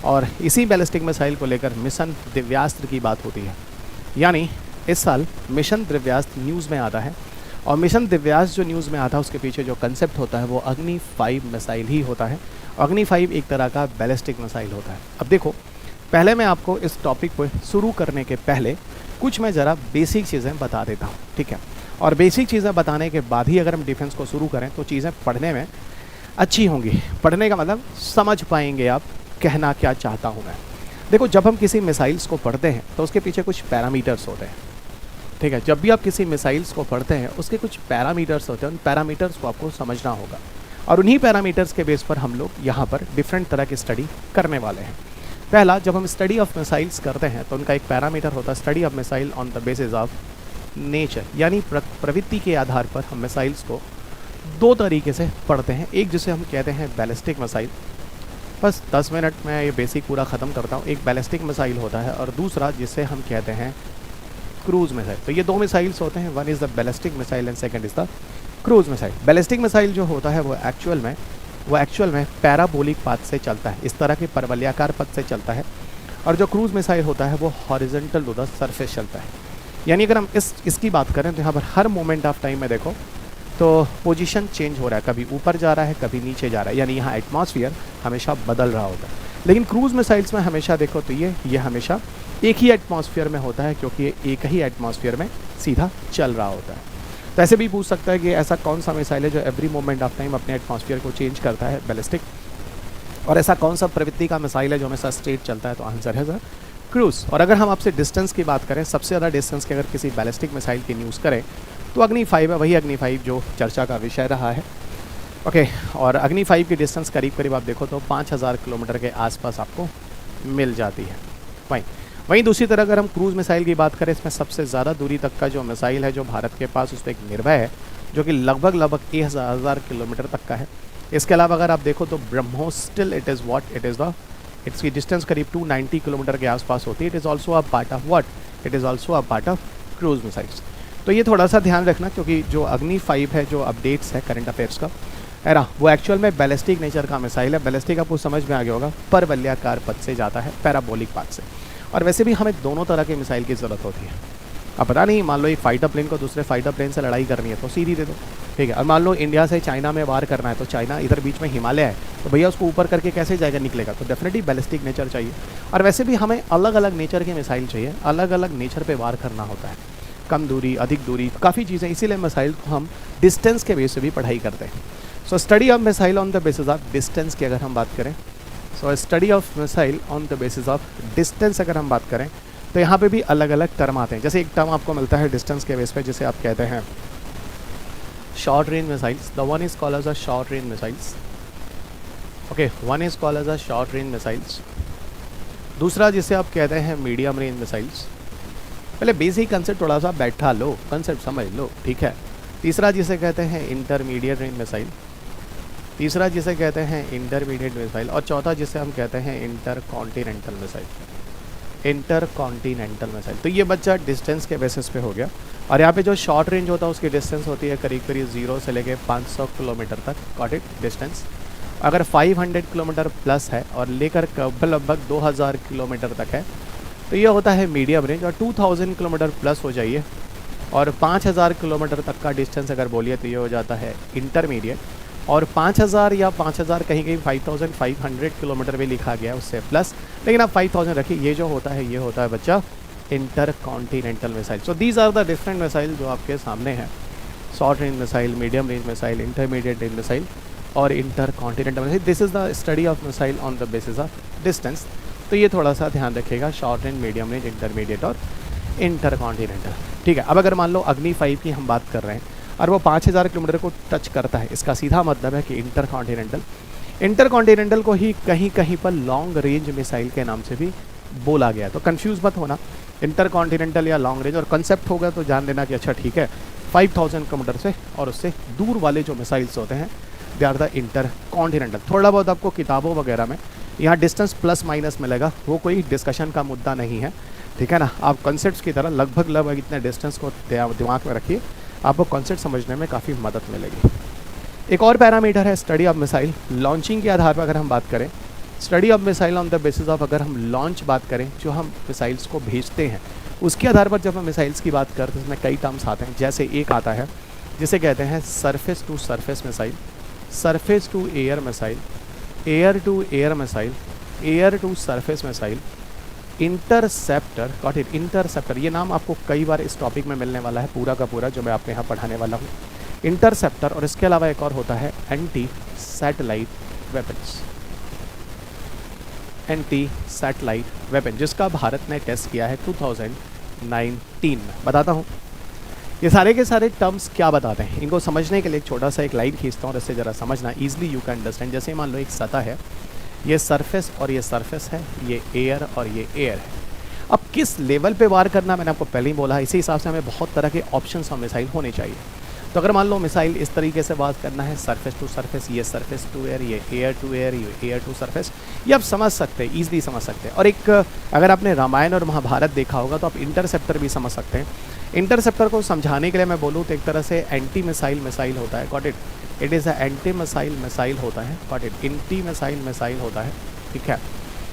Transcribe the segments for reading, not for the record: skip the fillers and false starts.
और इसी ballistic missile को लेकर मिशन दिव्यास्त्र की बात होती है। यानी इस साल मिशन दिव्यास्त्र न्यूज़ में आता है, और मिशन दिव्यास्त्र जो न्यूज़ में आता है उसके पीछे जो कंसेप्ट होता है वो अग्नि 5 मिसाइल ही होता है। अग्नि 5 एक तरह का बैलिस्टिक मिसाइल होता है। अब देखो, पहले मैं आपको इस टॉपिक को शुरू करने के पहले कुछ मैं ज़रा बेसिक चीज़ें बता देता हूँ, ठीक है। और बेसिक चीज़ें बताने के बाद ही अगर हम डिफेंस को शुरू करें तो चीज़ें पढ़ने में अच्छी होंगी। पढ़ने का मतलब समझ पाएंगे आप कहना क्या चाहता हूँ मैं। देखो, जब हम किसी मिसाइल्स को पढ़ते हैं तो उसके पीछे कुछ पैरामीटर्स होते हैं, ठीक है। जब भी आप किसी मिसाइल्स को पढ़ते हैं उसके कुछ पैरामीटर्स होते हैं, उन पैरामीटर्स को आपको समझना होगा, और उन्हीं पैरामीटर्स के बेस पर हम लोग यहाँ पर डिफरेंट तरह की स्टडी करने वाले हैं। पहला, जब हम स्टडी ऑफ मिसाइल्स करते हैं तो उनका एक पैरामीटर होता है study of missile on the basis of nature, यानी प्रवृत्ति के आधार पर हम मिसाइल्स को दो तरीके से पढ़ते हैं। एक जिसे हम कहते हैं बैलिस्टिक मिसाइल, बस 10 मिनट में ये बेसिक पूरा ख़त्म करता हूँ। एक बैलिस्टिक मिसाइल होता है और दूसरा जिसे हम कहते हैं क्रूज़ मिसाइल। तो ये दो मिसाइल्स होते हैं, one is the ballistic missile and second is the cruise missile. Ballistic missile जो होता है वो एक्चुअल में पैराबोलिक पाथ से चलता है, इस तरह के परवलयाकार पथ से चलता है, और जो क्रूज़ मिसाइल होता है वो हॉरिजॉन्टल टू द सरफेस चलता है। यानी अगर हम इसकी बात करें तो यहाँ पर हर मोमेंट ऑफ टाइम में देखो तो पोजीशन चेंज हो रहा है, कभी ऊपर जा रहा है कभी नीचे जा रहा है, यानी यहाँ एटमॉस्फेयर हमेशा बदल रहा होता है। लेकिन क्रूज़ मिसाइल्स में हमेशा देखो तो ये हमेशा एक ही एटमॉस्फेयर में होता है, क्योंकि ये एक ही एटमॉस्फेयर में सीधा चल रहा होता है। तो ऐसे भी पूछ सकता है कि ऐसा कौन सा मिसाइल है जो एवरी मोमेंट ऑफ टाइम अपने एटमॉस्फेयर को चेंज करता है, बैलिस्टिक, और ऐसा कौन सा प्रवृत्ति का मिसाइल है जो हमेशा स्ट्रेट चलता है, तो आंसर है सर क्रूज़। और अगर हम आपसे डिस्टेंस की बात करें, सबसे ज़्यादा डिस्टेंस की अगर किसी बैलिस्टिक मिसाइल की न्यूज़ करें तो अग्नि 5 है, वही अग्नि 5 जो चर्चा का विषय रहा है, ओके। और अग्नि 5 की डिस्टेंस करीब आप देखो तो 5000 किलोमीटर के आसपास आपको मिल जाती है। वहीं दूसरी तरह अगर हम क्रूज़ मिसाइल की बात करें, इसमें सबसे ज़्यादा दूरी तक का जो मिसाइल है जो भारत के पास, उस पर एक निर्भय है जो कि लगभग 1000 किलोमीटर तक का है। इसके अलावा अगर आप देखो तो ब्रह्मोस स्टिल इसकी डिस्टेंस करीब 290 किलोमीटर के आसपास होती है। It is also a part of cruise missiles. तो ये थोड़ा सा ध्यान रखना, क्योंकि जो अग्नि 5 है, जो अपडेट्स है करंट अफेयर्स का है, वो एक्चुअल में बैलिस्टिक नेचर का मिसाइल है। बैलिस्टिक आपको समझ में आ गया होगा, परवलयाकार पथ से जाता है, पैराबोलिक पाथ से। और वैसे भी हमें दोनों तरह के मिसाइल की ज़रूरत होती है। अब पता नहीं, मान लो एक फाइटर प्लेन को दूसरे फाइटर प्लेन से लड़ाई करनी है तो सीधी दे दो, ठीक है। और मान लो इंडिया से चाइना में वार करना है, तो चाइना इधर बीच में हिमालय है, तो भैया उसको ऊपर करके कैसे जाएगा, निकलेगा, तो डेफिनेटली बैलिस्टिक नेचर चाहिए। और वैसे भी हमें अलग अलग नेचर के मिसाइल चाहिए, अलग अलग नेचर पे वार करना होता है, कम दूरी, अधिक दूरी, काफ़ी चीज़ें, इसीलिए मिसाइल को हम डिस्टेंस के बेस से भी पढ़ाई करते हैं। So study of missile on the basis of distance की अगर हम बात करें, so study of missile on the basis of distance अगर हम बात करें तो यहाँ पे भी अलग अलग टर्म आते हैं। जैसे एक टर्म आपको मिलता है डिस्टेंस के बेस पे, जिसे आप कहते हैं short range missiles. The one is called as a short range missiles, okay, one is called as a short range missiles. दूसरा जिसे आप कहते हैं मीडियम रेंज मिसाइल्स। पहले बेसिक कंसेप्ट थोड़ा सा बैठा लो, कंसेप्ट समझ लो, ठीक है। तीसरा जिसे कहते हैं इंटरमीडिएट रेंज मिसाइल, और चौथा जिसे हम कहते हैं इंटरकॉन्टिनेंटल मिसाइल। तो ये बच्चा डिस्टेंस के बेसिस पे हो गया। और यहाँ पे जो शॉर्ट रेंज होता है उसकी डिस्टेंस होती है करीब 0 से लेके 500 किलोमीटर तक, गॉट इट, डिस्टेंस। अगर 500 किलोमीटर प्लस है और लेकर लगभग 2000 किलोमीटर तक है तो ये होता है मीडियम रेंज। और 2000 किलोमीटर प्लस हो जाइए और 5000 किलोमीटर तक का डिस्टेंस अगर बोलिए तो ये हो जाता है इंटरमीडिएट। और 5000 या 5000 कहीं 5500 किलोमीटर भी लिखा गया है उससे प्लस, लेकिन आप 5000 रखिए। ये जो होता है, ये होता है बच्चा intercontinental missile. So these are the different missile जो आपके सामने हैं, short range missile, medium range missile, intermediate range missile और intercontinental missile. This is the study of missile on the basis of distance. तो ये थोड़ा सा ध्यान रखिएगा, short range, medium range, intermediate और इंटरकॉन्टिनेंटल, ठीक है। अब अगर मान लो अग्नि 5 की हम बात कर रहे हैं और वो 5000 किलोमीटर को टच करता है, इसका सीधा मतलब है कि इंटरकॉन्टिनेंटल को ही कहीं कहीं पर लॉन्ग रेंज मिसाइल के नाम से भी बोला गया। तो कंफ्यूज मत होना, इंटरकॉन्टिनेंटल या लॉन्ग रेंज, और कंसेप्ट होगा तो जान लेना कि अच्छा ठीक है 5000 किलोमीटर से और उससे दूर वाले जो मिसाइल्स होते हैं दे आर द इंटरकॉन्टिनेंटल। थोड़ा बहुत आपको किताबों वगैरह में यहाँ डिस्टेंस प्लस माइनस मिलेगा, वो कोई डिस्कशन का मुद्दा नहीं है, ठीक है ना। आप कॉन्सेप्ट्स की तरह लगभग इतने डिस्टेंस को दिमाग में रखिए, आपको कॉन्सेप्ट समझने में काफ़ी मदद मिलेगी। एक और पैरामीटर है स्टडी ऑफ मिसाइल, लॉन्चिंग के आधार पर अगर हम बात करें study of missile on the basis of, अगर हम लॉन्च बात करें, जो हम मिसाइल्स को भेजते हैं उसके आधार पर जब हम मिसाइल्स की बात करते हैं इसमें कई टर्म्स आते हैं। जैसे एक आता है जिसे कहते हैं surface to surface missile, surface to air missile, air to air missile, air to surface missile, interceptor. Got it, interceptor. ये नाम आपको कई बार इस टॉपिक में मिलने वाला है, पूरा का पूरा जो मैं आपके यहाँ पढ़ाने वाला हूँ। इंटरसेप्टर, और इसके अलावा एक और होता है anti satellite weapons, anti satellite weapon, जिसका भारत ने टेस्ट किया है 2019 में। बताता हूँ ये सारे के सारे टर्म्स क्या बताते हैं, इनको समझने के लिए एक छोटा सा एक लाइन खींचता हूँ और इससे ज़रा समझना ईजिली यू कैन अंडरस्टैंड। जैसे मान लो एक सतह है, ये सरफेस और ये सरफेस है, ये एयर और ये एयर है। अब किस लेवल पे वार करना मैंने आपको पहले ही बोला, इसी हिसाब से हमें बहुत तरह के ऑप्शंस और मिसाइल होने चाहिए। तो अगर मान लो मिसाइल इस तरीके से बात करना है, सरफेस टू सरफेस, ये सरफेस टू एयर, ये एयर टू एयर, ये एयर टू सरफेस, ये आप समझ सकते हैं, ईजिली समझ सकते हैं। और एक अगर आपने रामायण और महाभारत देखा होगा तो आप इंटरसेप्टर भी समझ सकते हैं। इंटरसेप्टर को समझाने के लिए मैं बोलूँ तो एक तरह से एंटी मिसाइल मिसाइल होता है। Got it, it is a anti missile missile होता है। Got it, anti missile missile होता है। ठीक है,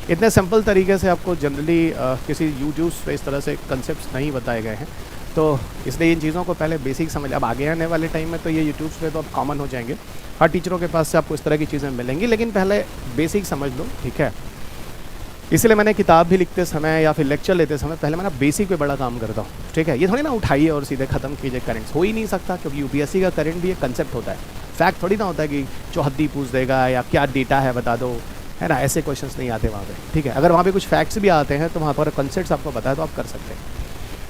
इतने सिंपल तरीके से आपको जनरली किसी यूट्यूब पे इस तरह से कंसेप्ट नहीं बताए गए हैं, तो इसलिए इन चीज़ों को पहले बेसिक समझ। अब आगे आने वाले टाइम में तो ये यूट्यूब पे तो अब कॉमन हो जाएंगे, हर टीचरों के पास से आपको इस तरह की चीज़ें मिलेंगी, लेकिन पहले बेसिक समझ लो। ठीक है, इसलिए मैंने किताब भी लिखते समय या फिर लेक्चर लेते समय पहले मैं बेसिक पे बड़ा काम करता हूँ। ठीक है, ये थोड़ी ना उठाइए और सीधे ख़त्म कीजिए, करंट्स हो ही नहीं सकता, क्योंकि यूपीएससी का करंट भी एक कंसेप्ट होता है, फैक्ट थोड़ी ना होता है कि चौहद्दी पूछ देगा या क्या डेटा है बता दो, है ना, ऐसे क्वेश्चंस नहीं आते वहाँ पे। ठीक है, अगर वहाँ पे कुछ फैक्ट्स भी आते हैं तो वहाँ पर कंसेप्ट्स आपको पता है तो आप कर सकते हैं।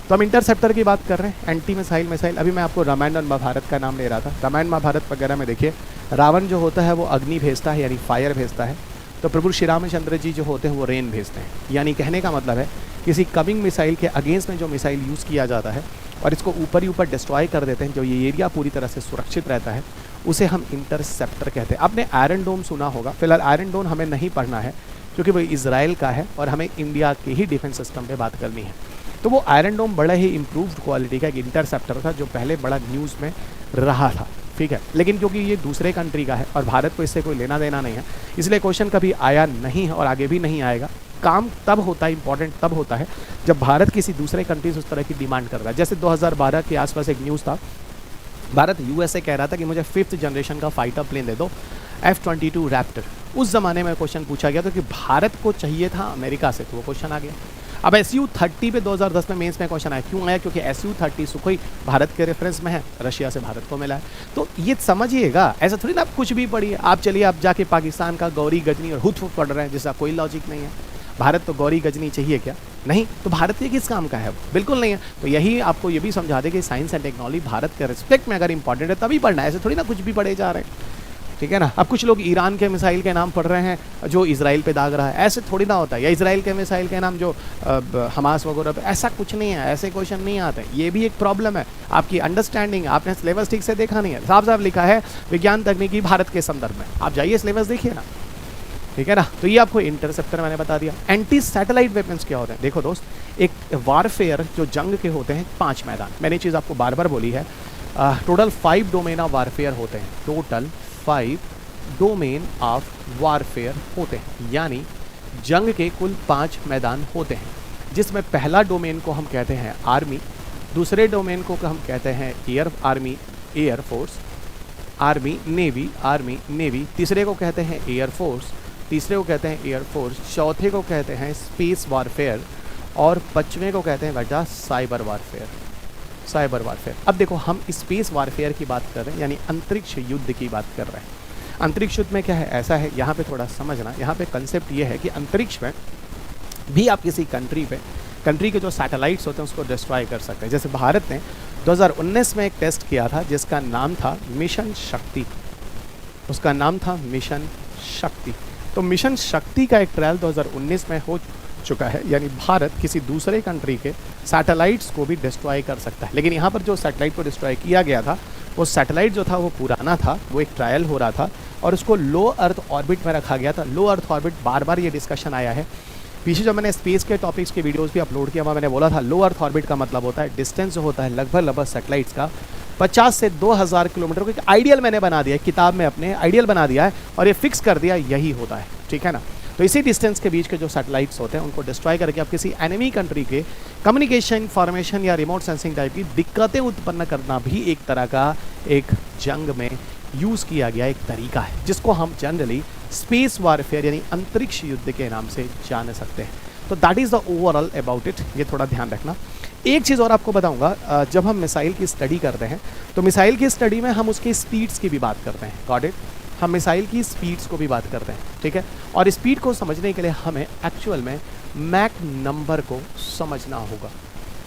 तो हम इंटरसेप्टर की बात कर रहे हैं, एंटी मिसाइल मिसाइल। अभी मैं आपको रामायण और महाभारत का नाम ले रहा था। रामायण महाभारत वगैरह में देखिए, रावण जो होता है वो अग्नि भेजता है, यानी फायर भेजता है, तो प्रभु श्री रामचंद्र जी जो होते हैं वो रेन भेजते हैं। यानी कहने का मतलब है किसी कमिंग मिसाइल के अगेंस्ट में जो मिसाइल यूज़ किया जाता है और इसको ऊपर ही ऊपर डिस्ट्रॉय कर देते हैं, जो ये एरिया पूरी तरह से सुरक्षित रहता है, उसे हम इंटरसेप्टर कहते हैं। आपने आयरन डोम सुना होगा, फिलहाल आयरन डोम हमें नहीं पढ़ना है क्योंकि वो इजराइल का है और हमें इंडिया के ही डिफेंस सिस्टम पे बात करनी है। तो वो आयरन डोम बड़ा ही इम्प्रूव्ड क्वालिटी का एक इंटरसेप्टर था जो पहले बड़ा न्यूज़ में रहा था। ठीक है, लेकिन क्योंकि ये दूसरे कंट्री का है और भारत को इससे कोई लेना देना नहीं है, इसलिए क्वेश्चन कभी आया नहीं है और आगे भी नहीं आएगा। काम तब होता है, इंपॉर्टेंट तब होता है जब भारत किसी दूसरे कंट्रीज उस तरह की डिमांड कर रहा है। जैसे 2012 के आसपास एक न्यूज़ था, भारत यूएसए कह रहा था कि मुझे 5th जनरेशन का फाइटर प्लेन दे दो, F-22 रैप्टर। उस ज़माने में क्वेश्चन पूछा गया था कि भारत को चाहिए था अमेरिका से, तो वो क्वेश्चन आ गया। अब Su-30 पे 2010 में मेंस में क्वेश्चन आया, क्यों आया? क्योंकि Su-30 सुखोई भारत के रेफरेंस में है, रशिया से भारत को मिला है। तो ये समझिएगा, ऐसा थोड़ी ना आप कुछ भी पढ़िए, आप चलिए आप जाके पाकिस्तान का गौरी गजनी और हुत पढ़ रहे हैं जिसका कोई लॉजिक नहीं है। भारत तो गौरी गजनी चाहिए क्या? नहीं, तो भारत ये किस काम का है? बिल्कुल नहीं है। तो यही आपको ये भी समझा दे कि साइंस एंड टेक्नोलॉजी भारत के रिस्पेक्ट में अगर इंपॉर्टेंट है तभी पढ़ना है, ऐसे थोड़ी ना कुछ भी पढ़े जा रहे हैं। ठीक है ना, अब कुछ लोग ईरान के मिसाइल के नाम पढ़ रहे हैं जो इजराइल पे दाग रहा है, ऐसे थोड़ी ना होता है, या इजराइल के मिसाइल के नाम जो हमास वगैरह पे, ऐसा कुछ नहीं है, ऐसे क्वेश्चन नहीं आते। ये भी एक प्रॉब्लम है, आपकी अंडरस्टैंडिंग, आपने सिलेबस ठीक से देखा नहीं है। साफ साफ लिखा है विज्ञान तकनीकी भारत के संदर्भ में, आप जाइए सिलेबस देखिए ना। ठीक है ना, तो ये आपको इंटरसेप्टर मैंने बता दिया। एंटी सैटेलाइट वेपन्स क्या होते हैं? देखो दोस्त, एक वारफेयर जो जंग के होते हैं 5 मैदान, मैंने चीज़ आपको बार बार बोली है, टोटल 5 डोमेन ऑफ वारफेयर होते हैं, टोटल 5 डोमेन ऑफ वारफेयर होते हैं, यानी जंग के कुल 5 मैदान होते हैं, जिसमें पहला डोमेन को हम कहते हैं आर्मी, दूसरे डोमेन को हम कहते हैं air army air force, army navy, तीसरे को कहते हैं एयर फोर्स, तीसरे को कहते हैं एयर फोर्स, चौथे को कहते हैं स्पेस वारफेयर और 5वें को कहते हैं बेटा साइबर वारफेयर। अब देखो, हम स्पेस वारफेयर की बात कर रहे हैं, यानी अंतरिक्ष युद्ध की बात कर रहे हैं। अंतरिक्ष युद्ध में क्या है? ऐसा है, यहाँ पे थोड़ा समझना, यहाँ पे कंसेप्ट ये है कि अंतरिक्ष में भी आप किसी कंट्री के जो सैटेलाइट्स होते हैं उसको डिस्ट्रॉय कर सकते हैं। जैसे भारत ने 2019 में एक टेस्ट किया था जिसका नाम था मिशन शक्ति, उसका नाम था मिशन शक्ति। तो मिशन शक्ति का एक ट्रायल 2019 में हो चुका है, यानी भारत किसी दूसरे कंट्री के सैटेलाइट्स को भी डिस्ट्रॉय कर सकता है। लेकिन यहाँ पर जो सैटेलाइट को डिस्ट्रॉय किया गया था, वो सैटेलाइट जो था वो पुराना था, वो एक ट्रायल हो रहा था और उसको लो अर्थ ऑर्बिट में रखा गया था। लो अर्थ ऑर्बिट, बार बार ये डिस्कशन आया है, पीछे जब मैंने स्पेस के टॉपिक्स के वीडियोस भी अपलोड किया, वहाँ मैंने बोला था लो अर्थ ऑर्बिट का मतलब होता है डिस्टेंस जो होता है लगभग सैटेलाइट्स का 50 से 2000 किलोमीटर को आइडियल मैंने बना दिया है, किताब में अपने आइडियल बना दिया है और ये फिक्स कर दिया, यही होता है। ठीक है ना, तो इसी डिस्टेंस के बीच के जो सैटेलाइट्स होते हैं उनको डिस्ट्रॉय करके आप किसी एनिमी कंट्री के कम्युनिकेशन, इंफॉर्मेशन या रिमोट सेंसिंग टाइप की दिक्कतें उत्पन्न करना भी एक तरह का एक जंग में यूज़ किया गया एक तरीका है, जिसको हम जनरली स्पेस वॉरफेयर यानी अंतरिक्ष युद्ध के नाम से जान सकते हैं। तो that is the overall about it, ये थोड़ा ध्यान रखना। एक चीज़ और आपको बताऊंगा, जब हम मिसाइल की स्टडी करते हैं तो मिसाइल की स्टडी में हम उसकी स्पीड्स की भी बात करते हैं। Got it? हम मिसाइल की स्पीड्स को भी बात करते हैं, ठीक है। और स्पीड को समझने के लिए हमें एक्चुअल में मैक नंबर को समझना होगा,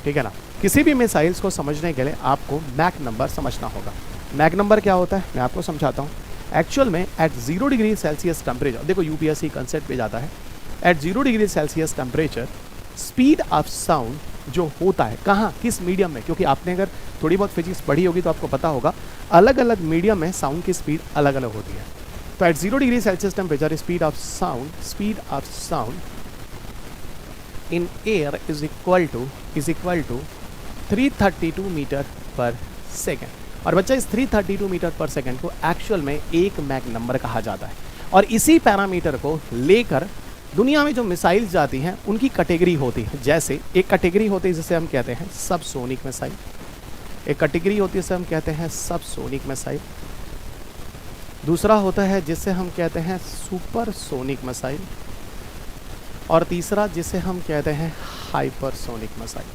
ठीक है ना। किसी भी मिसाइल्स को समझने के लिए आपको मैक नंबर समझना होगा। मैक नंबर क्या होता है मैं आपको समझाता हूँ। एक्चुअल में एट 0 डिग्री सेल्सियस टेम्परेचर, देखो यूपीएससी कंसेप्ट पे जाता है, at 0 degree Celsius temperature speed of sound जो होता है कहाँ, किस मीडियम में, क्योंकि आपने अगर थोड़ी बहुत फिजिक्स पढ़ी होगी तो आपको पता होगा अलग अलग मीडियम में साउंड की स्पीड अलग अलग होती है। तो at 0 degree Celsius temperature speed of sound in air is equal to 332 metre per second. और बच्चा इस 332 मीटर पर सेकेंड को एक्चुअल में एक मैक नंबर कहा जाता है। और इसी पैरामीटर को लेकर दुनिया में जो मिसाइल्स जाती हैं उनकी कैटेगरी होती है। जैसे एक कैटेगरी होती है जिसे हम कहते हैं सबसोनिक मिसाइल, एक कैटेगरी होती है जिसे हम कहते हैं सबसोनिक मिसाइल, दूसरा होता है जिसे हम कहते हैं सुपरसोनिक मिसाइल, और तीसरा जिसे हम कहते हैं हाइपरसोनिक मिसाइल,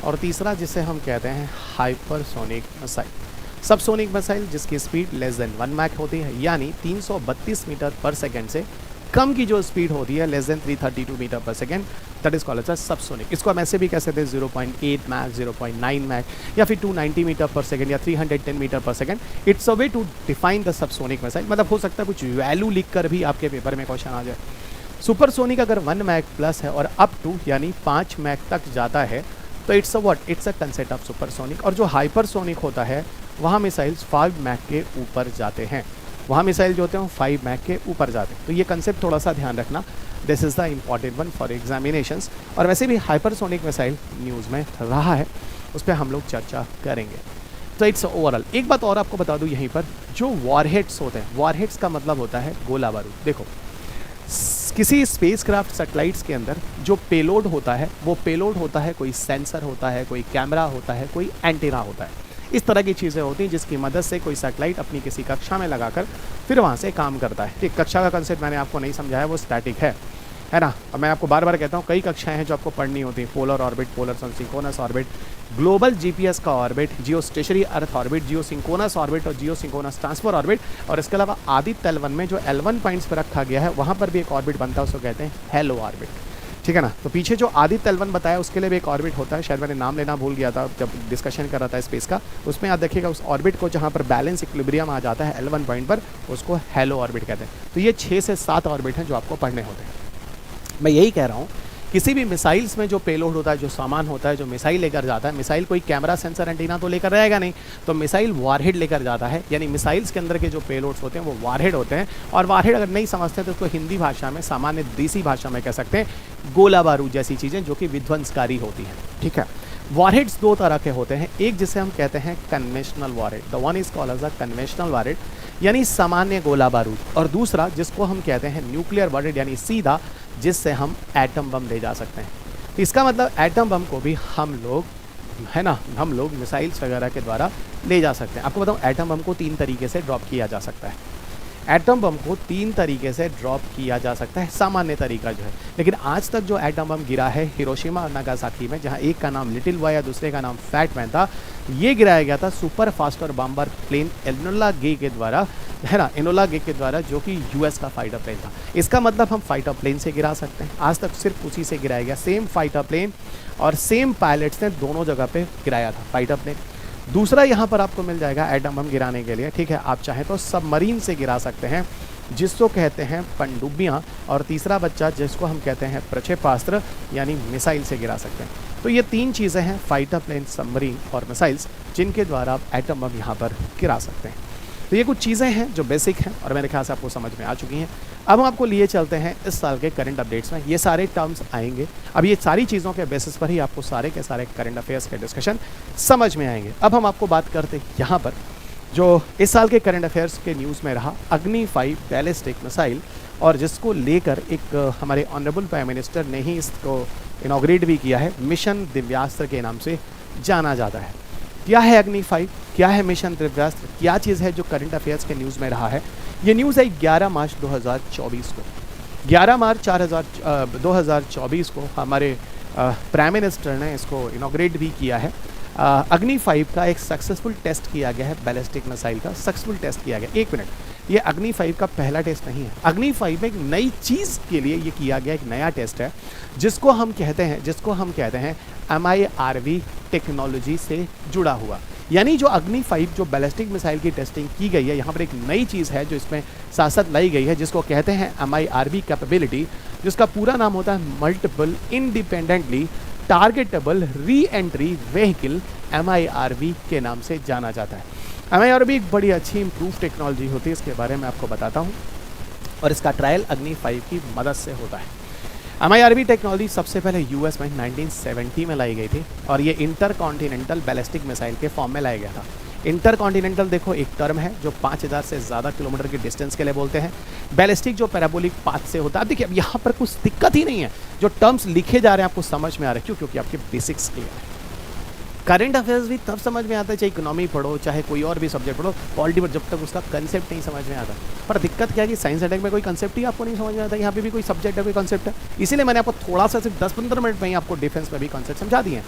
और तीसरा जिसे हम कहते हैं हाइपरसोनिक मिसाइल। सबसोनिक मिसाइल जिसकी स्पीड लेस देन 1 मैक होती है, यानी 332 मीटर पर सेकेंड से कम की जो स्पीड होती है less than 332 metre per second, that is called as subsonic. इसको हम ऐसे भी कह सकते हैं 0.8 मैक, 0.9 मैक, या फिर 290 मीटर पर सेकेंड या 310 metre per second. It's a way to define the subsonic missile. मतलब हो सकता है कुछ वैल्यू लिख कर भी आपके पेपर में क्वेश्चन आ जाए। सुपरसोनिक अगर 1 मैक प्लस है और अप टू यानी 5 मैक तक जाता है तो it's a what, it's a concept of supersonic. और जो हाइपरसोनिक होता है वहाँ मिसाइल्स 5 मैक के ऊपर जाते हैं, वहाँ मिसाइल जो होते हैं 5 मैक के ऊपर जाते हैं। तो ये कंसेप्ट थोड़ा सा ध्यान रखना, this is the important one for examinations. और वैसे भी हाइपरसोनिक मिसाइल न्यूज़ में रहा है, उस पर हम लोग चर्चा करेंगे। तो इट्स ओवरऑल एक बात और आपको बता दूँ यहीं पर, जो वॉरहेड्स होते हैं, वॉरहेड्स का मतलब होता है गोला बारूद। देखो किसी स्पेसक्राफ्ट सैटेलाइट्स के अंदर जो पेलोड होता है वो पेलोड होता है, कोई सेंसर होता है, कोई कैमरा होता है, कोई एंटीना होता है। इस तरह की चीज़ें होती हैं जिसकी मदद से कोई सैटेलाइट अपनी किसी कक्षा में लगाकर फिर वहाँ से काम करता है। ठीक, कक्षा का कंसेप्ट मैंने आपको नहीं समझाया, वो स्टैटिक है ना। और मैं आपको बार बार कहता हूँ कई कक्षाएं हैं जो आपको पढ़नी होती हैं, polar orbit, polar synchronous orbit, global GPS का orbit, geostationary earth orbit, geosynchronous orbit और जियो सिंक्रोनस ट्रांसफर ऑर्बिट। और इसके अलावा आदित्य L1 में जो L1 पॉइंट्स पर रखा गया है वहाँ पर भी एक ऑर्बिट बनता है, उसको कहते हैं हेलो ऑर्बिट, ठीक है ना। तो पीछे जो आदित्य L1 बताया उसके लिए भी एक ऑर्बिट होता है, शायद मैंने नाम लेना भूल गया था जब डिस्कशन कर रहा था स्पेस का। उसमें आप देखिएगा उस ऑर्बिट को जहाँ पर बैलेंस इक्विलिब्रियम आ जाता है L1 पॉइंट पर, उसको हेलो ऑर्बिट कहते हैं। तो ये 6 से 7 ऑर्बिट हैं जो आपको पढ़ने होते हैं। मैं यही कह रहा हूँ, किसी भी मिसाइल्स में जो पेलोड होता है, जो सामान होता है, जो मिसाइल लेकर जाता है, मिसाइल कोई कैमरा, सेंसर, एंटीना तो लेकर रहेगा नहीं, तो मिसाइल वारहेड लेकर जाता है। यानी मिसाइल्स के अंदर के जो पेलोड्स होते हैं वो वारहेड होते हैं। और वारहेड अगर नहीं समझते तो उसको हिंदी भाषा में, सामान्य देसी भाषा में कह सकते हैं गोला बारूद जैसी चीज़ें जो कि विध्वंसकारी होती हैं, ठीक है। वारहेड्स 2 तरह के होते हैं, एक जिसे हम कहते हैं conventional warhead, the one is called as a conventional warhead यानी सामान्य गोला बारूद, और दूसरा जिसको हम कहते हैं न्यूक्लियर वारहेड यानी सीधा, जिससे हम एटम बम ले जा सकते हैं। तो इसका मतलब एटम बम को भी हम लोग, है ना, हम लोग मिसाइल्स वगैरह के द्वारा ले जा सकते हैं। आपको बताऊं एटम बम को 3 तरीके से ड्रॉप किया जा सकता है। एटम बम को 3 तरीके से ड्रॉप किया जा सकता है, सामान्य तरीका जो है। लेकिन आज तक जो एटम बम गिरा है हिरोशिमा और नागासाकी में, जहां एक का नाम लिटिल बॉय या दूसरे का नाम फैट मैन था, ये गिराया गया था super faster bomber plane Enola Gay के द्वारा, है ना, एनोला गे के द्वारा, जो कि यूएस का फाइटर प्लेन था। इसका मतलब हम फाइटर प्लेन से गिरा सकते हैं। आज तक सिर्फ उसी से गिराया गया, सेम फाइटर प्लेन और सेम पायलट्स ने दोनों जगह पे गिराया था फाइटर प्लेन। दूसरा यहाँ पर आपको मिल जाएगा एटम बम गिराने के लिए, ठीक है, आप चाहें तो सबमरीन से गिरा सकते हैं जिसको कहते हैं पनडुब्बियाँ, और तीसरा बच्चा जिसको हम कहते हैं प्रक्षेपास्त्र यानी मिसाइल से गिरा सकते हैं। तो ये 3 चीज़ें हैं, फाइटर प्लेन, सबमरीन और मिसाइल्स, जिनके द्वारा आप एटम बम यहाँ पर गिरा सकते हैं। तो ये कुछ चीज़ें हैं जो बेसिक हैं और मेरे ख्याल से आपको समझ में आ चुकी हैं। अब हम आपको लिए चलते हैं इस साल के करंट अपडेट्स में। ये सारे टर्म्स आएंगे, अब ये सारी चीज़ों के बेसिस पर ही आपको सारे के सारे करंट अफेयर्स के डिस्कशन समझ में आएंगे। अब हम आपको बात करते हैं यहाँ पर जो इस साल के करंट अफेयर्स के न्यूज़ में रहा, अग्नि 5 बैलिस्टिक मिसाइल और जिसको लेकर एक हमारे ऑनरेबल प्राइम मिनिस्टर ने ही इसको इनॉग्रेट भी किया है, मिशन दिव्यास्त्र के नाम से जाना जाता है। क्या है अग्नि 5, क्या है मिशन दिव्यास्त्र, क्या चीज़ है जो करंट अफेयर्स के न्यूज़ में रहा है। ये न्यूज़ है 11 मार्च 2024 को। 11 मार्च 2024 को हमारे प्राइम मिनिस्टर ने इसको इनॉग्रेट भी किया है। अग्नि 5 का एक सक्सेसफुल टेस्ट किया गया है, बैलिस्टिक मिसाइल का सक्सेसफुल टेस्ट किया गया। एक मिनट, ये अग्नि 5 का पहला टेस्ट नहीं है। अग्नि 5 में एक नई चीज़ के लिए ये किया गया एक नया टेस्ट है, जिसको हम कहते हैं MIRV टेक्नोलॉजी से जुड़ा हुआ। यानी जो अग्नि 5 जो बैलिस्टिक मिसाइल की टेस्टिंग की गई है, यहाँ पर एक नई चीज़ है जो इसमें साथ साथ लाई गई है, जिसको कहते हैं MIRV कैपेबिलिटी, जिसका पूरा नाम होता है multiple independently targetable re entry vehicle, MIRV के नाम से जाना जाता है। MIRV एक बड़ी अच्छी इम्प्रूव टेक्नोलॉजी होती है, इसके बारे में आपको बताता हूँ, और इसका ट्रायल अग्नि 5 की मदद से होता है। MIRV टेक्नोलॉजी सबसे पहले US में 1970 में लाई गई थी, और ये इंटर कॉन्टिनेंटल बैलिस्टिक मिसाइल के फॉर्म में लाया गया था। इंटर कॉन्टिनेंटल देखो एक टर्म है जो 5000 से ज़्यादा किलोमीटर की डिस्टेंस के लिए बोलते हैं। बैलिस्टिक जो पैराबोलिक पाथ से होता है। देखिए अब यहाँ पर कुछ दिक्कत ही नहीं है, जो टर्म्स लिखे जा रहे हैं आपको समझ में आ रहे हैं। क्यों? क्योंकि आपके बेसिक्स क्लियर है। करंट अफेयर्स भी तब समझ में आता है, चाहे इकोनॉमी पढ़ो, चाहे कोई और भी सब्जेक्ट पढ़ो, पॉलिटी पर, जब तक उसका कंसेप्ट नहीं समझ में आता। पर दिक्कत क्या है कि साइंस अटैक में कोई कंसेप्ट ही आपको नहीं समझ में आता। यहाँ पे भी कोई सब्जेक्ट है, कोई कंसेप्ट है, इसीलिए मैंने आपको थोड़ा सा सिर्फ 10-15 मिनट में ही आपको डिफेंस में भी कंसेप्ट समझा दिए हैं।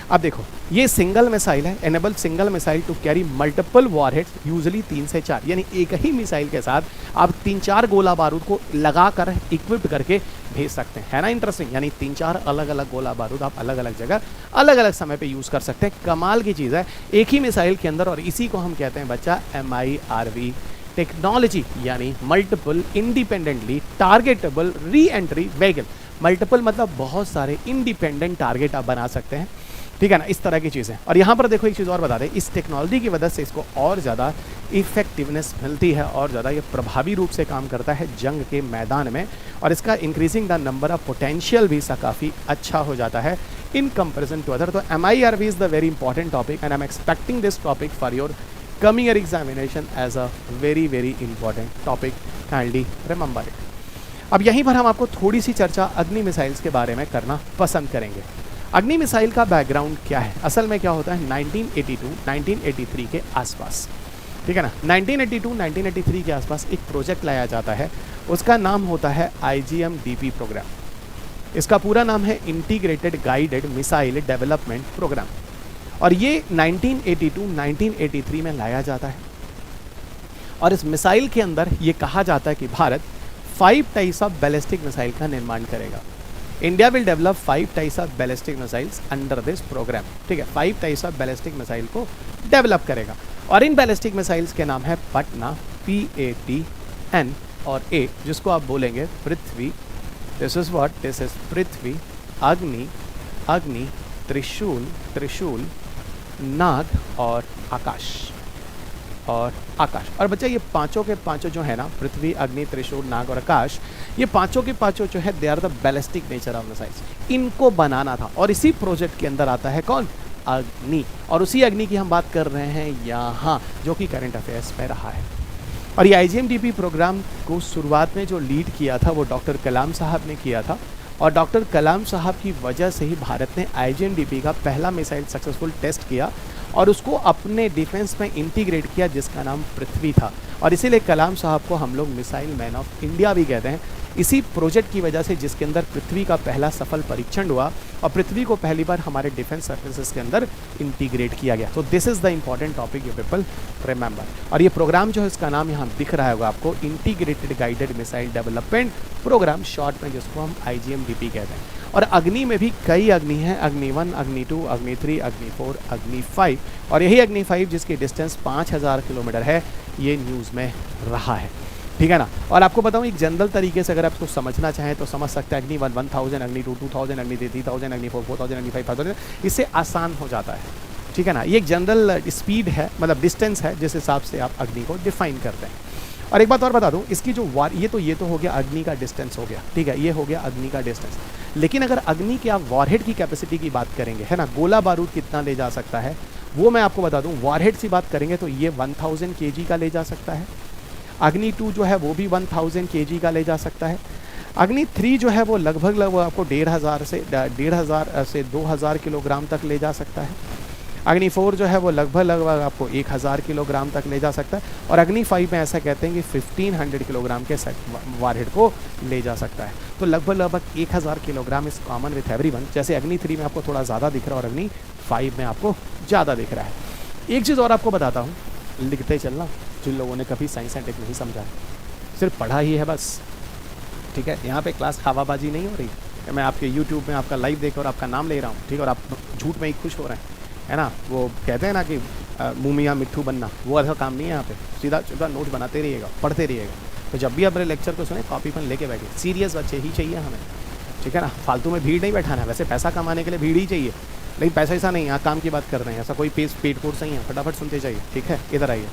अब देखो, ये सिंगल मिसाइल है, enable single missile to carry multiple warheads, usually 3 से 4, यानी एक ही मिसाइल के साथ आप 3-4 गोला बारूद को लगाकर इक्विप्ड करके भेज सकते हैं। है ना इंटरेस्टिंग? यानी 3-4 अलग अलग गोला बारूद आप अलग अलग जगह अलग अलग समय पे यूज़ कर सकते हैं। कमाल की चीज़ है एक ही मिसाइल के अंदर, और इसी को हम कहते हैं बच्चा MIRV टेक्नोलॉजी, यानी multiple independently targetable re entry vehicle. Multiple मतलब बहुत सारे इंडिपेंडेंट टारगेट आप बना सकते हैं, ठीक है ना, इस तरह की चीज़ें। और यहाँ पर देखो एक चीज़ और बता दें, इस टेक्नोलॉजी की वजह से इसको और ज़्यादा इफेक्टिवनेस मिलती है, और ज़्यादा ये प्रभावी रूप से काम करता है जंग के मैदान में, और इसका increasing the number of potential भी इसका काफ़ी अच्छा हो जाता है इन कंपेरिजन टू अदर। तो MIRV is the very important topic, and I am expecting this topic for your coming year examination as a very very important topic, kindly remember it. अब यहीं पर हम आपको थोड़ी सी चर्चा अग्नि मिसाइल्स के बारे में करना पसंद करेंगे। अग्नि मिसाइल का बैकग्राउंड क्या है? असल में क्या होता है 1982-1983 के आसपास, ठीक है ना, 1982-1983 के आसपास एक प्रोजेक्ट लाया जाता है, उसका नाम होता है IGM-DP प्रोग्राम। इसका पूरा नाम है integrated guided missile development programme, और ये 1982-1983 में लाया जाता है। और इस मिसाइल के अंदर ये कहा जाता है कि Bharat 5 types of ballistic missile का निर्माण करेगा। India will develop 5 types of ballistic missiles under this programme, ठीक है, 5 टाइप्स ऑफ बैलिस्टिक मिसाइल को डेवलप करेगा। और इन बैलिस्टिक मिसाइल्स के नाम है पटना, PATN, और A, जिसको आप बोलेंगे Prithvi, this is what, this is Prithvi, Agni, Agni, त्रिशूल, त्रिशूल, नाग और आकाश, और आकाश। और बच्चा ये पांचों के पांचों जो है ना, पृथ्वी, अग्नि, त्रिशूल, नाग और आकाश, ये पांचों के पांचों जो है they are the ballistic nature of missiles. इनको बनाना था, और इसी प्रोजेक्ट के अंदर आता है कौन? अग्नि। और उसी अग्नि की हम बात कर रहे हैं यहाँ, जो कि करंट अफेयर्स में रहा है। और ये IGM-DP प्रोग्राम को शुरुआत में जो लीड किया था वो डॉक्टर कलाम साहब ने किया था, और डॉक्टर कलाम साहब की वजह से ही भारत ने IGM-DP का पहला मिसाइल सक्सेसफुल टेस्ट किया, और उसको अपने डिफेंस में इंटीग्रेट किया, जिसका नाम पृथ्वी था। और इसीलिए कलाम साहब को हम लोग मिसाइल मैन ऑफ इंडिया भी कहते हैं, इसी प्रोजेक्ट की वजह से, जिसके अंदर पृथ्वी का पहला सफल परीक्षण हुआ, और पृथ्वी को पहली बार हमारे डिफेंस सर्विसेज के अंदर इंटीग्रेट किया गया। तो this is the important topic you people remember. और ये प्रोग्राम जो है, इसका नाम यहाँ दिख रहा होगा आपको, integrated guided missile development programme, short में जिसको हम IGM-DP कहते हैं। और अग्नि में भी कई अग्नि हैं, अग्नि 1, अग्नि 2, अग्नि 3, अग्नि 4, अग्नि 5, और यही अग्नि 5 जिसकी डिस्टेंस 5000 किलोमीटर है, ये न्यूज़ में रहा है, ठीक है ना। और आपको बताऊं एक जनरल तरीके से अगर आप इसको समझना चाहें तो समझ सकते हैं, अग्नि 1 1000, अग्नि 2 2000, अग्नि 3 3000, अग्नि 4 4000, अग्नि 5 5000, इससे आसान हो जाता है, ठीक है ना। ये एक जनरल स्पीड है, मतलब डिस्टेंस है, जिस हिसाब से आप अग्नि को डिफाइन करते हैं। और एक बात और बता दूं, इसकी जो ये तो हो गया अग्नि का डिस्टेंस हो गया, ठीक है, ये हो गया अग्नि का डिस्टेंस। लेकिन अगर अग्नि के आप वॉरहेड की कैपेसिटी की बात करेंगे, है ना, गोला बारूद कितना ले जा सकता है, वो मैं आपको बता दूं। वॉरहेड की बात करेंगे तो ये 1000 kg का ले जा सकता है। अग्नि 2 जो है वो भी 1000 kg का ले जा सकता है। अग्नि 3 जो है वो लगभग आपको 1500 से 2000 किलोग्राम तक ले जा सकता है। अग्नि 4 जो है वो लगभग आपको 1000 किलोग्राम तक ले जा सकता है। और अग्नि 5 में ऐसा कहते हैं कि 1500 किलोग्राम के वारहेड को ले जा सकता है। तो लगभग 1000 किलोग्राम इस कॉमन विथ एवरीवन। जैसे अग्नि 3 में आपको थोड़ा ज़्यादा दिख रहा है और अग्नि 5 में आपको ज़्यादा दिख रहा है। एक चीज़ और आपको बताता हूँ, लिखते चलना, जिन लोगों ने कभी साइंस एंड टेक नहीं समझा है, सिर्फ पढ़ा ही है बस, ठीक है। यहाँ पे क्लास हवाबाजी नहीं हो रही है। मैं आपके यूट्यूब में आपका लाइव देख और आपका नाम ले रहा हूँ, ठीक है, और आप झूठ में ही खुश हो रहे हैं, है ना। वो कहते हैं ना कि मुँह मियाँ मिट्ठू बनना, वो ऐसा काम नहीं है यहाँ पे। सीधा सीधा नोट बनाते रहिएगा, पढ़ते रहिएगा। तो जब भी आप मेरे लेक्चर को सुने कॉपी पेन लेके बैठे, सीरियस बच्चे ही चाहिए हमें, ठीक है ना। फालतू में भीड़ नहीं बैठाना है। वैसे पैसा कमाने के लिए भीड़ ही चाहिए, लेकिन पैसा ऐसा नहीं, यहाँ काम की बात कर रहे हैं। ऐसा कोई पेड कोर्स नहीं है, फटाफट सुनते चाहिए, ठीक है। इधर आइए।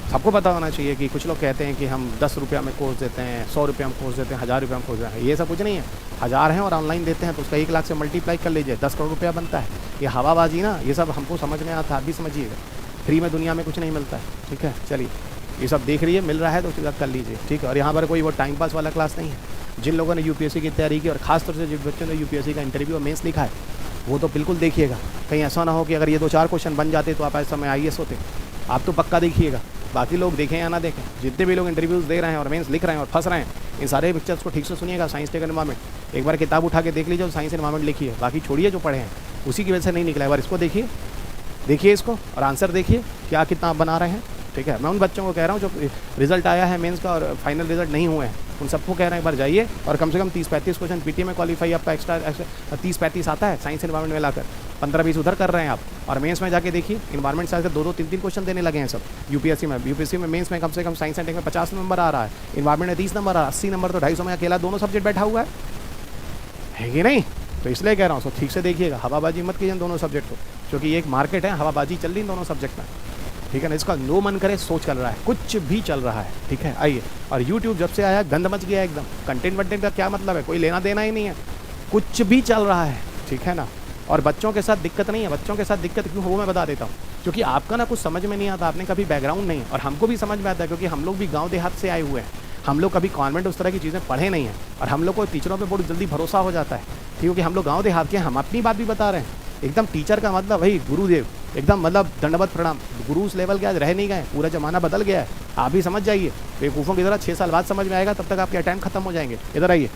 सबको पता होना चाहिए कि कुछ लोग कहते हैं कि हम 10 रुपया में कोर्स देते हैं, 100 रुपया में कोर्स देते हैं, 1000 रुपया में कोर्स देते हैं। ये सब कुछ नहीं है। 1000 हैं और ऑनलाइन देते हैं तो उसका 1 लाख से मल्टीप्लाई कर लीजिए, 10 करोड़ रुपया बनता है। ये हवाबाजी ना, ये सब हमको समझ में आता है, आप भी समझिएगा। फ्री में दुनिया में कुछ नहीं मिलता है, ठीक है। चलिए, ये सब देख रही है, मिल रहा है तो उसके साथ कर लीजिए, ठीक है। और यहाँ पर कोई वो टाइम पास वाला क्लास नहीं है। जिन लोगों ने यूपीएससी की तैयारी की और खासतौर से जिन बच्चों ने यूपीएससी का इंटरव्यू और मेंस लिखा है, वो तो बिल्कुल देखिएगा। कहीं ऐसा ना हो कि अगर ये 2-4 क्वेश्चन बन जाते तो आप इस समय IAS होते। आप तो पक्का देखिएगा, बाकी लोग देखें या ना देखें, जितने भी लोग इंटरव्यूज़ दे रहे हैं और मेंस लिख रहे हैं और फंस रहे हैं, इन सारे पिक्चर्स को ठीक से सुनिएगा। साइंस टेक एनवायरमेंट एक बार किताब उठा के देख लीजिए, साइंस एनवायरमेंट लिखिए, बाकी छोड़िए जो पढ़े हैं, उसी की वजह से नहीं निकला। एक बार इसको देखिए इसको और आंसर देखिए क्या कितना आप बना रहे हैं, ठीक है। मैं उन बच्चों को कह रहा हूँ जो रिजल्ट आया है मेंस का और फाइनल रिजल्ट नहीं हुए हैं, उन सबको कह रहे हैं एक बार जाइए और कम से कम 30-35 क्वेश्चन पीटी में क्वालिफाई आपका एक्स्ट्रा 30-35 आता है साइंस एनवायरमेंट में लाकर, 15-20 उधर कर रहे हैं आप। और मेंस में जाके देखिए, इन्वायरमेंट साइंस के 2-2, 3-3 क्वेश्चन देने लगे हैं सब यूपीएससी में मेंस में कम से कम साइंस एंड टेक में 50 नंबर आ रहा है, इन्वायरमेंट में 30 नंबर आ रहा है, 80 नंबर तो 250 में अकेला दोनों सब्जेक्ट बैठा हुआ है कि नहीं। तो इसलिए कह रहा हूँ, ठीक से देखिएगा, हवाबाजी मत कीजिए दोनों सब्जेक्ट को, क्योंकि एक मार्केट है, हवाबाजी चल रही इन दोनों सब्जेक्ट में, ठीक है ना। इसका नो मन करे सोच चल रहा है, कुछ भी चल रहा है, ठीक है। आइए, और यूट्यूब जब से आया गंद मच गया एकदम। कंटेंट वंटेंट का क्या मतलब है, कोई लेना देना ही नहीं है, कुछ भी चल रहा है, ठीक है ना। और बच्चों के साथ दिक्कत नहीं है। बच्चों के साथ दिक्कत क्यों हो वो मैं बता देता हूँ, क्योंकि आपका ना कुछ समझ में नहीं आता, आपने कभी बैकग्राउंड नहीं है। और हमको भी समझ में आता है, क्योंकि हम लोग भी गाँव देहात से आए हुए हैं, हम लोग कभी कॉन्वेंट उस तरह की चीज़ें पढ़े नहीं हैं। और हम लोग को टीचरों पर बहुत जल्दी भरोसा हो जाता है, क्योंकि हम लोग गाँव देहात के, हम अपनी बात भी बता रहे हैं। एकदम टीचर का मतलब वही गुरुदेव, एकदम मतलब दंडवत प्रणाम। गुरु उस लेवल के आज रह नहीं गए, पूरा जमाना बदल गया है। आप भी समझ जाइए, बेवकूफ़ों की तरह 6 साल बाद समझ में आएगा, तब तक आपके टाइम खत्म हो जाएंगे। इधर आइए,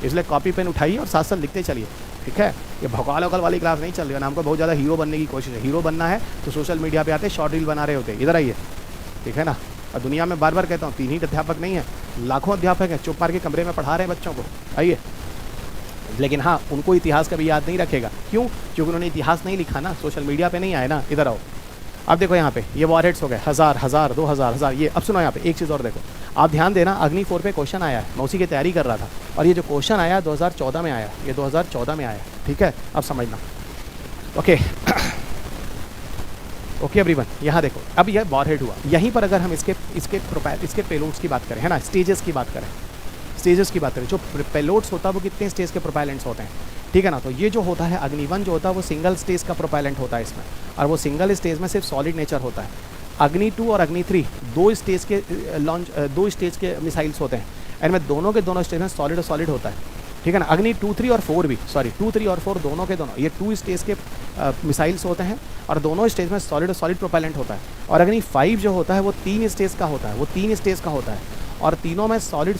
इसलिए कॉपी पेन उठाइए और साथ साथ लिखते चलिए, ठीक है। ये भौकाल वकाल वाली क्लास नहीं चल रही है ना, हमको बहुत ज़्यादा हीरो बनने की कोशिश है। हीरो बनना है तो सोशल मीडिया पे आते शॉर्ट रील बना रहे होते। इधर आइए, ठीक है ना। और दुनिया में बार बार कहता हूँ, 3 ही अध्यापक नहीं है, लाखों अध्यापक हैं, चुप मार के कमरे में पढ़ा रहे हैं बच्चों को। आइए, लेकिन हाँ, उनको इतिहास कभी याद नहीं रखेगा। क्यों? क्योंकि उन्होंने इतिहास नहीं लिखा ना, सोशल मीडिया पे नहीं आए ना। इधर आओ, अब देखो यहाँ पे ये वॉरहेड्स हो गए 1000, 2000। ये अब सुनो, यहाँ पे एक चीज़ और देखो, आप ध्यान देना। अग्नि 4 पे क्वेश्चन आया है, मैं उसी की तैयारी कर रहा था, और ये जो क्वेश्चन आया 2014 में आया, ये 2014 में आया, ठीक है। अब समझना, ओके ओके एवरीवन। यहाँ देखो, अब यह वॉरहेड हुआ। यहीं पर अगर हम इसके पेलोड्स की बात करें, है ना, स्टेजेस की बात करें, जो पेलोड्स होता है वो कितने स्टेज के प्रोपेलेंट्स होते हैं, ठीक है ना। तो ये जो होता है अग्नि 1 जो होता है वो सिंगल स्टेज का प्रोपेलेंट होता है इसमें, और वो सिंगल स्टेज में सिर्फ सॉलिड नेचर होता है। अग्नि 2 और अग्नि 3 दो स्टेज के मिसाइल्स होते हैं, इनमें दोनों के दोनों स्टेज में सॉलिड होता है, ठीक है ना। अग्नि 2, 3 और 4 भी, सॉरी 2, 3 और 4 दोनों के दोनों ये 2 स्टेज के मिसाइल्स होते हैं, और दोनों स्टेज में सॉलिड प्रोपेलेंट होता है। और अग्नि 5 जो होता है वो 3 स्टेज का होता है, और तीनों में सॉलिड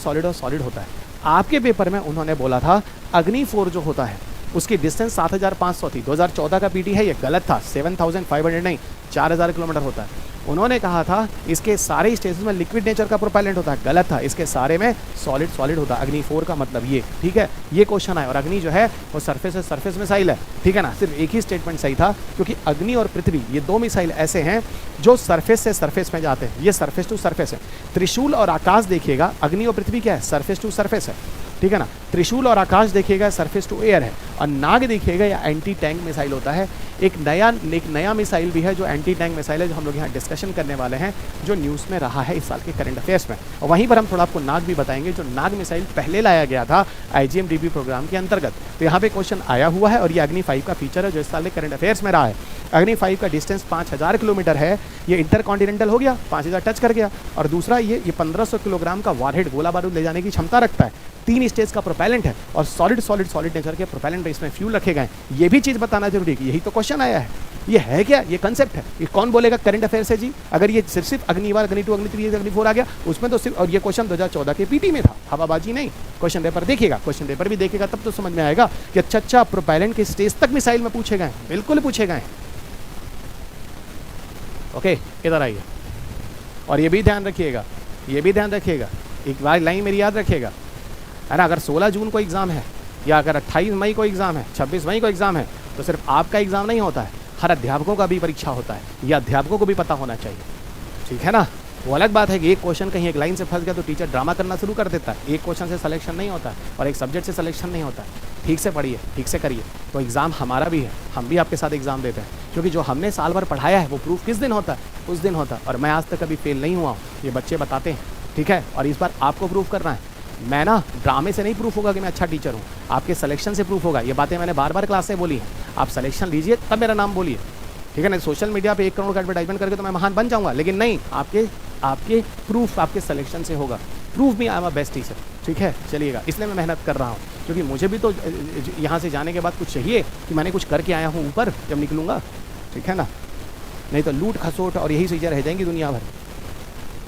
होता है। आपके पेपर में उन्होंने बोला था अग्नि 4 जो होता है उसकी डिस्टेंस 7500 थी। 2014 का पीटी है, ये गलत था। 7500 नहीं, 4000 किलोमीटर होता है। उन्होंने कहा था इसके सारे स्टेजेस में लिक्विड नेचर का प्रोपेलेंट होता है, गलत था। इसके सारे में सॉलिड होता है। अग्नि 4 का मतलब ये, ठीक है, ये क्वेश्चन है। और अग्नि जो है वो सरफेस मिसाइल है, ठीक है ना। सिर्फ एक ही स्टेटमेंट सही था, क्योंकि अग्नि और पृथ्वी ये 2 मिसाइल ऐसे हैं जो सरफेस से सरफेस में जाते हैं। ये सरफेस टू सरफेस है। त्रिशूल और आकाश देखिएगा, अग्नि और पृथ्वी क्या है, सरफेस टू सरफेस है, ठीक है ना। त्रिशूल और आकाश देखिएगा सरफेस टू एयर है, और नाग देखिएगा या एंटी टैंक मिसाइल होता है। एक नया मिसाइल भी है जो एंटी टैंक मिसाइल है, जो हम लोग यहाँ डिस्कशन करने वाले हैं, जो न्यूज़ में रहा है इस साल के करंट अफेयर्स में। और वहीं पर हम थोड़ा आपको नाग भी बताएंगे, जो नाग मिसाइल पहले लाया गया था IGMDB प्रोग्राम के अंतर्गत। तो यहाँ पे क्वेश्चन आया हुआ है, और ये अग्नि 5 का फीचर है जो इस साल के करंट अफेयर्स में रहा है। अग्नि 5 का डिस्टेंस 5000 किलोमीटर है, ये इंटरकॉन्टिनेंटल हो गया, 5000 टच कर गया। और दूसरा ये 1500 किलोग्राम का वारहेड गोला बारूद ले जाने की क्षमता रखता है। 3 स्टेज का प्रोपेलेंट है, और सॉलिड नेचर के प्रोपेलेंट इसमें फ्यूल रखे गए। ये भी चीज़ बताना जरूरी है कि यही तो क्वेश्चन आया है। ये है क्या, ये कंसेप्ट है, ये कौन बोलेगा करंट अफेयर से जी? अगर ये सिर्फ अग्नि 1, अग्नि 2, अग्नि 3, अग्नि 4 आ गया उसमें तो सिर्फ, और ये क्वेश्चन 2014 के पीटी में था, हवाबाजी नहीं। क्वेश्चन पेपर देखिएगा, क्वेश्चन पेपर भी देखिएगा तब तो समझ में आएगा कि अच्छा प्रोपेलेंट के स्टेज तक मिसाइल में पूछे गए, बिल्कुल पूछे गए। ओके, इधर आइए, और ये भी ध्यान रखिएगा, एक बार लाइन मेरी याद रखिएगा, है ना। अगर 16 जून को एग्ज़ाम है, या अगर 28 मई को एग्ज़ाम है, 26 मई को एग्ज़ाम है, तो सिर्फ आपका एग्ज़ाम नहीं होता है, हर अध्यापकों का भी परीक्षा होता है। यह अध्यापकों को भी पता होना चाहिए, ठीक है ना। वो अलग बात है कि एक क्वेश्चन कहीं एक लाइन से फंस गया तो टीचर ड्रामा करना शुरू कर देता है। एक क्वेश्चन से सिलेक्शन नहीं होता है, और एक सब्जेक्ट से सिलेक्शन नहीं होता है। ठीक से पढ़िए, ठीक से करिए, तो एग्ज़ाम हमारा भी है, हम भी आपके साथ एग्ज़ाम देते हैं, क्योंकि जो हमने साल भर पढ़ाया है वो प्रूफ किस दिन होता है, उस दिन होता है। और मैं आज तक कभी फेल नहीं हुआ हूँ, ये बच्चे बताते हैं, ठीक है। और इस बार आपको प्रूफ करना है। मैं ना ड्रामे से नहीं प्रूफ होगा कि मैं अच्छा टीचर हूँ, आपके सिलेक्शन से प्रूफ होगा। ये बातें मैंने बार बार क्लास से बोली हैं। आप सिलेक्शन लीजिए तब मेरा नाम बोलिए, ठीक है ना। सोशल मीडिया पे 1 करोड़ का एडवर्टाइजमेंट करके तो मैं महान बन जाऊँगा, लेकिन नहीं, आपके प्रूफ आपके सिलेक्शन से होगा। Proof me I am a best teacher, ठीक है। चलिएगा, इसलिए मैं मेहनत कर रहा हूँ, क्योंकि मुझे भी तो यहाँ से जाने के बाद कुछ चाहिए कि मैंने कुछ करके आया हूँ ऊपर जब निकलूँगा, ठीक है ना। नहीं तो लूट खसोट और यही चीज़ें रह जाएंगी दुनिया भर।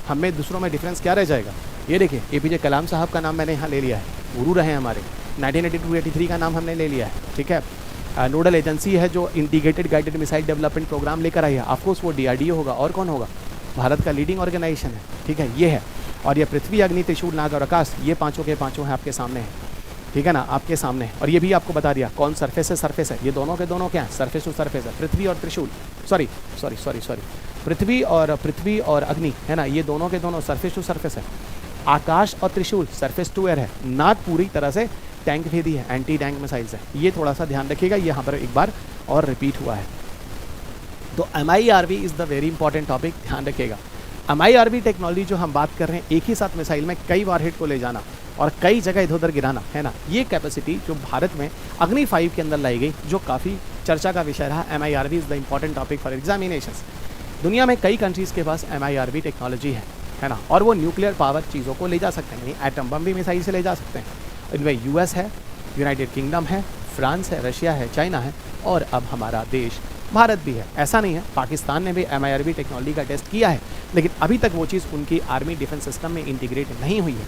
हमें दूसरों में डिफरेंस क्या रह जाएगा? ये देखिए, APJ कलाम साहब का नाम मैंने यहाँ ले लिया है, गुरु रहे हैं हमारे। 1982-83 का नाम हमने ले लिया है, ठीक है। नोडल एजेंसी है जो integrated guided missile development programme लेकर आई है, ऑफकोर्स वो DRDO होगा, और कौन होगा? भारत का लीडिंग ऑर्गेनाइजेशन है, ठीक है, ये है। और ये पृथ्वी, अग्नि, त्रिशूल, नाग और आकाश, ये पाँचों के पाँचों हैं आपके सामने हैं, ठीक है ना, आपके सामने। और ये भी आपको बता दिया कौन सरफेस है, ये दोनों के दोनों क्या है, सरफेस टू सरफेस है। पृथ्वी और त्रिशूल, सॉरी, पृथ्वी और अग्नि, है ना, ये दोनों के दोनों सरफेस टू सरफेस है। आकाश और त्रिशूल सरफेस टू एयर है। नाग पूरी तरह से टैंक भेदी है, एंटी टैंक मिसाइल्स है। ये थोड़ा सा ध्यान रखिएगा, यहाँ पर एक बार और रिपीट हुआ है। तो MIRV is the very important topic, ध्यान रखिएगा। MIRV टेक्नोलॉजी जो हम बात कर रहे हैं, एक ही साथ मिसाइल में कई वारहेड को ले जाना और कई जगह इधर उधर गिराना, है ना, ये कैपेसिटी जो भारत में अग्नि 5 के अंदर लाई गई, जो काफ़ी चर्चा का विषय रहा। MIRV is the important topic for examinations. दुनिया में कई कंट्रीज़ के पास MIRV टेक्नोलॉजी है ना, और वो न्यूक्लियर पावर चीज़ों को ले जा सकते हैं, एटम बम भी मिसाइल से ले जा सकते हैं। इनमें US है, यूनाइटेड किंगडम है, फ्रांस है, रशिया है, चाइना है, और अब हमारा देश भारत भी है। ऐसा नहीं है, पाकिस्तान ने भी MIRV टेक्नोलॉजी का टेस्ट किया है, लेकिन अभी तक वो चीज़ उनकी आर्मी डिफेंस सिस्टम में इंटीग्रेट नहीं हुई है।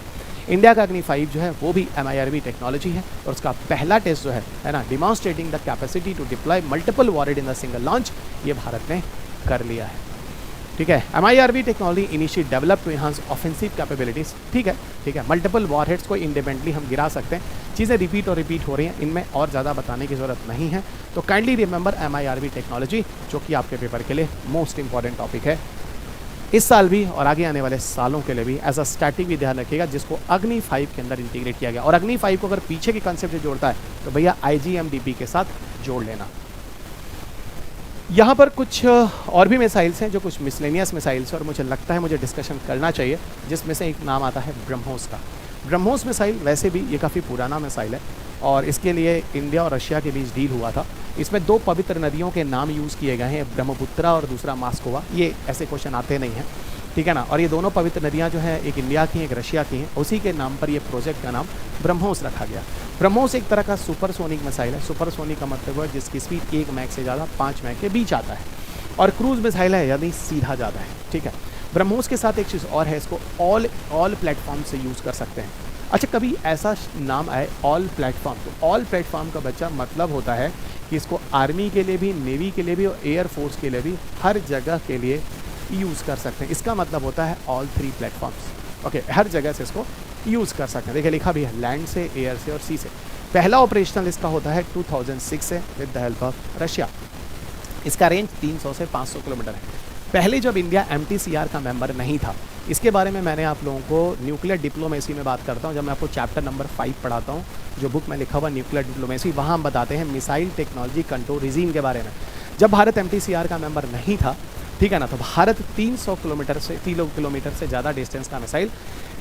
इंडिया का अग्नि 5 जो है वो भी MIRV टेक्नोलॉजी है, और उसका पहला टेस्ट जो है ना, demonstrating the capacity to deploy multiple warhead in the single launch, ये भारत ने कर लिया है, ठीक है। MIRV technology initially develop to enhance offensive capabilities, ठीक है। मल्टीपल वॉरहेड्स को इंडिपेंडेंटली हम गिरा सकते हैं। चीज़ें रिपीट हो रही हैं, इनमें और ज़्यादा बताने की ज़रूरत नहीं है। तो काइंडली रिमेंबर MIRV टेक्नोलॉजी, जो कि आपके पेपर के लिए मोस्ट इंपॉर्टेंट टॉपिक है इस साल भी और आगे आने वाले सालों के लिए भी। एज अ स्टैटिक भी ध्यान रखिएगा, जिसको अग्नि 5 के अंदर इंटीग्रेट किया गया। और अग्नि 5 को अगर पीछे के कंसेप्ट से जोड़ता है तो भैया IGMDB के साथ जोड़ लेना। यहाँ पर कुछ और भी मिसाइल्स हैं, जो कुछ मिसलेनियस मिसाइल्स हैं, और मुझे लगता है मुझे डिस्कशन करना चाहिए, जिसमें से एक नाम आता है ब्रह्मोस का। ब्रह्मोस मिसाइल वैसे भी ये काफ़ी पुराना मिसाइल है, और इसके लिए इंडिया और रशिया के बीच डील हुआ था। इसमें 2 पवित्र नदियों के नाम यूज़ किए गए हैं, ब्रह्मपुत्रा और दूसरा मास्कोवा। ये ऐसे क्वेश्चन आते नहीं हैं, ठीक है ना। और ये दोनों पवित्र नदियाँ जो हैं, एक इंडिया की एक रशिया की हैं, उसी के नाम पर ये प्रोजेक्ट का नाम ब्रह्मोस रखा गया। ब्रह्मोस एक तरह का सुपरसोनिक मिसाइल है। सुपरसोनिक का मतलब है जिसकी स्पीड 1 मैक से ज़्यादा 5 मैक के बीच आता है, और क्रूज मिसाइल है, यानी सीधा ज़्यादा है, ठीक है। ब्रह्मोस के साथ एक चीज़ और है, इसको ऑल प्लेटफॉर्म से यूज़ कर सकते हैं। अच्छा, कभी ऐसा नाम आए ऑल प्लेटफॉर्म, तो ऑल प्लेटफॉर्म का बच्चा मतलब होता है कि इसको आर्मी के लिए भी, नेवी के लिए भी और एयरफोर्स के लिए भी हर जगह के लिए यूज़ कर सकते हैं। इसका मतलब होता है ऑल 3 प्लेटफॉर्म्स, ओके, हर जगह से इसको यूज़ कर सकते हैं। देखिए लिखा भी है, लैंड से, एयर से और सी से। पहला ऑपरेशनल इसका होता है 2006 से with the help of Russia. इसका रेंज 300 से 500 किलोमीटर है। पहले जब इंडिया MTCR का मेंबर नहीं था, इसके बारे में मैंने आप लोगों को न्यूक्लियर डिप्लोमेसी में बात करता हूँ, जब मैं आपको चैप्टर नंबर 5 पढ़ाता हूँ, जो बुक में लिखा हुआ न्यूक्लियर डिप्लोमेसी, वहाँ हम बताते हैं मिसाइल टेक्नोलॉजी कंट्रोल रिजीम के बारे में। जब भारत MTCR का मेंबर नहीं था, ठीक है ना, तो भारत 300 किलोमीटर से ज़्यादा डिस्टेंस का मिसाइल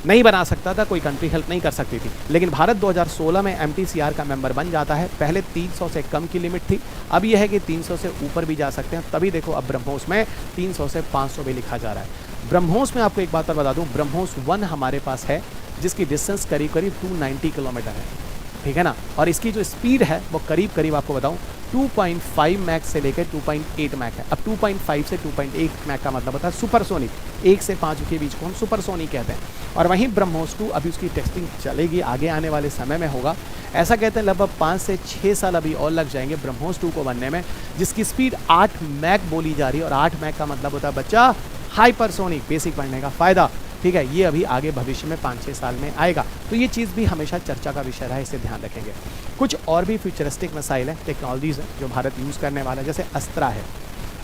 नहीं बना सकता था, कोई कंट्री हेल्प नहीं कर सकती थी। लेकिन भारत 2016 में MTCR का मेंबर बन जाता है। पहले 300 से कम की लिमिट थी, अब यह है कि 300 से ऊपर भी जा सकते हैं। तभी देखो अब ब्रह्मोस में 300 से 500 भी लिखा जा रहा है। ब्रह्मोस में आपको एक बात और बता दूं, ब्रह्मोस 1 हमारे पास है जिसकी डिस्टेंस करीब 290 किलोमीटर है, ठीक है ना, और इसकी जो स्पीड है वो करीब आपको बताऊं 2.5 मैक से लेकर 2.8 मैक है। अब 2.5 से 2.8 मैक का मतलब होता है सुपरसोनिक, 1 से 5 के बीच को हम सुपरसोनिक कहते हैं। और वहीं ब्रह्मोस 2 अभी उसकी टेस्टिंग चलेगी, आगे आने वाले समय में होगा। ऐसा कहते हैं लगभग 5 से 6 साल अभी और लग जाएंगे ब्रह्मोस 2 को बनने में, जिसकी स्पीड 8 मैक बोली जा रही है। और 8 मैक का मतलब होता है बच्चा हाइपरसोनिक, बेसिक पढ़ने का फ़ायदा, ठीक है। ये अभी आगे भविष्य में 5-6 साल में आएगा, तो ये चीज़ भी हमेशा चर्चा का विषय रहा है, इसे ध्यान रखेंगे। कुछ और भी फ्यूचरिस्टिक मिसाइल है, टेक्नोलॉजीज़ है जो भारत यूज़ करने वाला है, जैसे अस्त्रा है।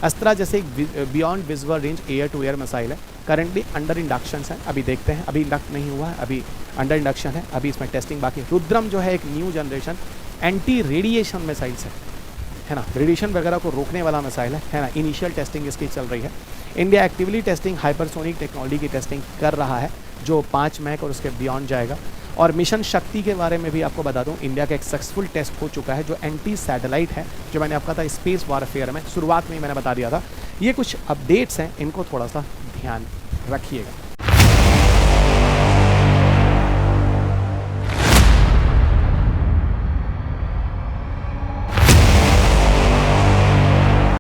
अस्त्रा जैसे एक beyond visual range air to air missile है, करंटली अंडर इंडक्शन है, अभी देखते हैं, अभी इंडक्ट नहीं हुआ है, अभी अंडर इंडक्शन है, अभी इसमें टेस्टिंग बाकी है। रुद्रम जो है एक new generation anti radiation missiles है ना, रेडिएशन वगैरह को रोकने वाला मिसाइल है ना, इनिशियल टेस्टिंग इसकी चल रही है। India actively testing hypersonic technology की टेस्टिंग कर रहा है, जो 5 मैक और उसके बियॉन्ड जाएगा। और मिशन शक्ति के बारे में भी आपको बता दूं, इंडिया का एक सक्सेसफुल टेस्ट हो चुका है, जो एंटी सैटेलाइट है, जो मैंने आपका था स्पेस वॉरफेयर में शुरुआत में ही मैंने बता दिया था। ये कुछ अपडेट्स हैं, इनको थोड़ा सा ध्यान रखिएगा।